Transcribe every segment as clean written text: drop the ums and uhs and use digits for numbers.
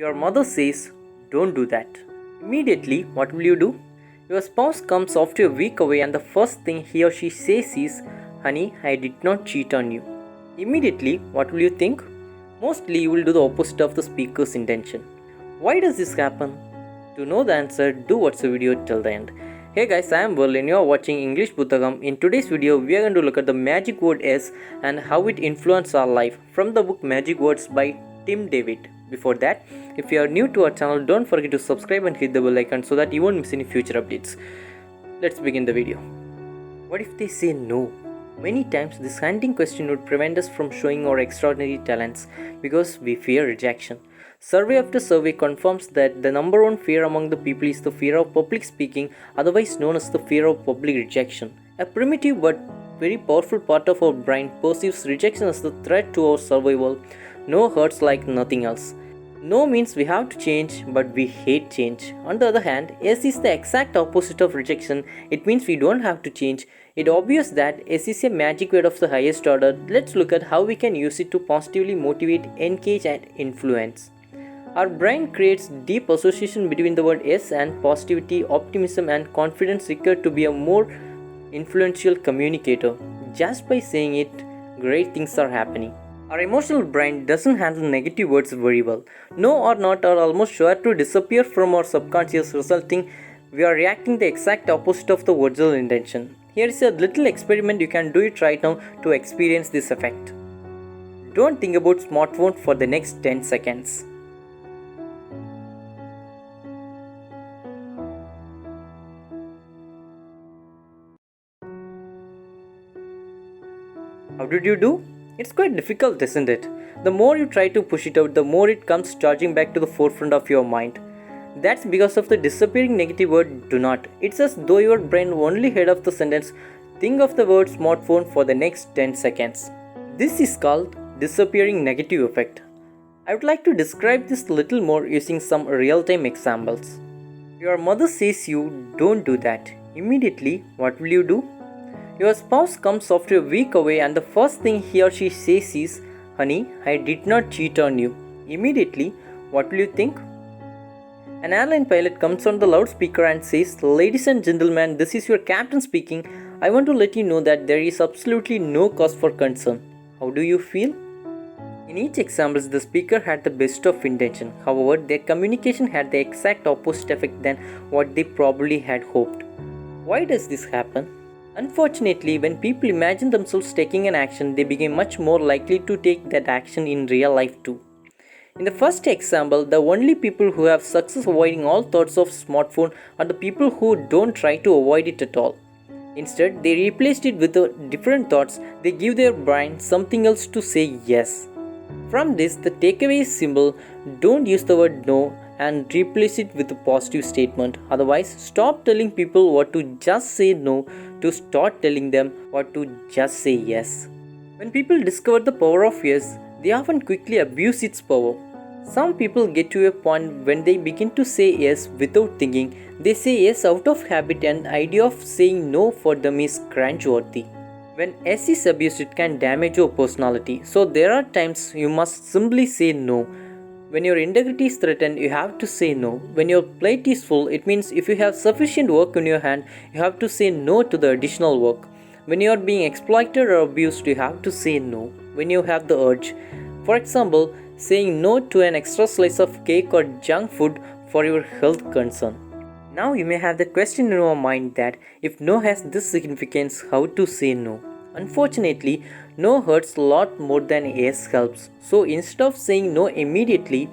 Your mother says, "Don't do that." Immediately, what will you do? Your spouse comes after a week away, and the first thing he or she says is, "Honey, I did not cheat on you." Immediately, what will you think? Mostly, you will do the opposite of the speaker's intention. Why does this happen? To know the answer, do watch the video till the end. Hey guys, I am VIRLIN. You are watching English Puthagam. In today's video, we are going to look at the magic word S and how it influences our life from the book Magic Words by Tim David. Before that, if you are new to our channel, don't forget to subscribe and hit the bell icon so that you won't miss any future updates. Let's begin the video. What if they say no? Many times this hunting question would prevent us from showing our extraordinary talents because we fear rejection. Survey after survey confirms that the number one fear among the people is the fear of public speaking, otherwise known as the fear of public rejection. A primitive but very powerful part of our brain perceives rejection as the threat to our survival. No hurts like nothing else. No means we have to change, but we hate change. On the other hand, S is the exact opposite of rejection. It means we don't have to change. It's obvious that S is a magic word of the highest order. Let's look at how we can use it to positively motivate, engage, and influence. Our brain creates deep association between the word S and positivity, optimism, and confidence required to be a more influential communicator. Just by saying it, great things are happening. Our emotional brain doesn't handle negative words very well. No or not are almost sure to disappear from our subconscious, resulting we are reacting the exact opposite of the original intention. Here is a little experiment, you can do it right now to experience this effect. Don't think about smartphone for the next 10 seconds. How did you do? It's quite difficult, isn't it? The more you try to push it out, the more it comes charging back to the forefront of your mind. That's because of the disappearing negative word "do not." It's as though your brain only heard of the sentence, "Think of the word smartphone for the next 10 seconds." This is called disappearing negative effect. I would like to describe this a little more using some real-time examples. Your mother says you don't do that. Immediately, what will you do? Your spouse comes after a week away, and the first thing he or she says is, "Honey, I did not cheat on you." Immediately, what will you think? An airline pilot comes on the loudspeaker and says, "Ladies and gentlemen, this is your captain speaking. I want to let you know that there is absolutely no cause for concern." How do you feel? In each example, the speaker had the best of intention. However, their communication had the exact opposite effect than what they probably had hoped. Why does this happen? Unfortunately, when people imagine themselves taking an action, they become much more likely to take that action in real life too. In the first example, the only people who have success avoiding all thoughts of smartphone are the people who don't try to avoid it at all. Instead, they replaced it with different thoughts. They give their brain something else to say yes. From this, the takeaway is simple: don't use the word no and replace it with a positive statement. Otherwise, stop telling people what to just say no to start telling them what to just say yes. When people discover the power of yes, they often quickly abuse its power. Some people get to a point when they begin to say yes without thinking. They say yes out of habit, and the idea of saying no for them is cringeworthy. When S is abused, it can damage your personality. So there are times you must simply say no. When your integrity is threatened, you have to say no. When your plate is full, it means if you have sufficient work in your hand, you have to say no to the additional work. When you are being exploited or abused, you have to say no when you have the urge. For example, saying no to an extra slice of cake or junk food for your health concern. Now you may have the question in your mind that if no has this significance, how to say no? Unfortunately, no hurts a lot more than yes helps. So instead of saying no immediately,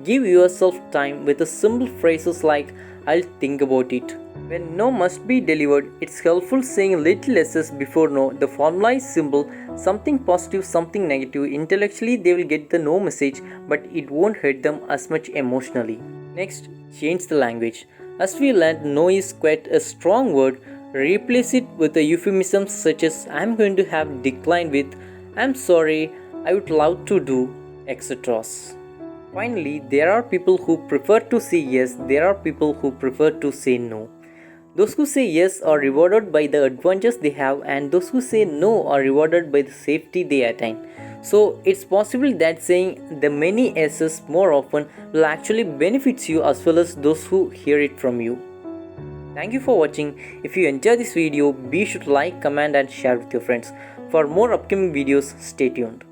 give yourself time with the simple phrases like, "I'll think about it." When no must be delivered, it's helpful saying little s's before no. The formula is simple: something positive, something negative. Intellectually, they will get the no message, but it won't hurt them as much emotionally. Next, change the language. As we learned, no is quite a strong word. Replace it with a euphemism such as "I'm going to have" decline with "I'm sorry, I would love to do," etc. Finally, there are people who prefer to say yes, there are people who prefer to say no. Those who say yes are rewarded by the advantages they have, and those who say no are rewarded by the safety they attain. So it's possible that saying the many yeses more often will actually benefit you as well as those who hear it from you. Thank you for watching. If you enjoyed this video, be sure to like, comment and share with your friends. For more upcoming videos, stay tuned.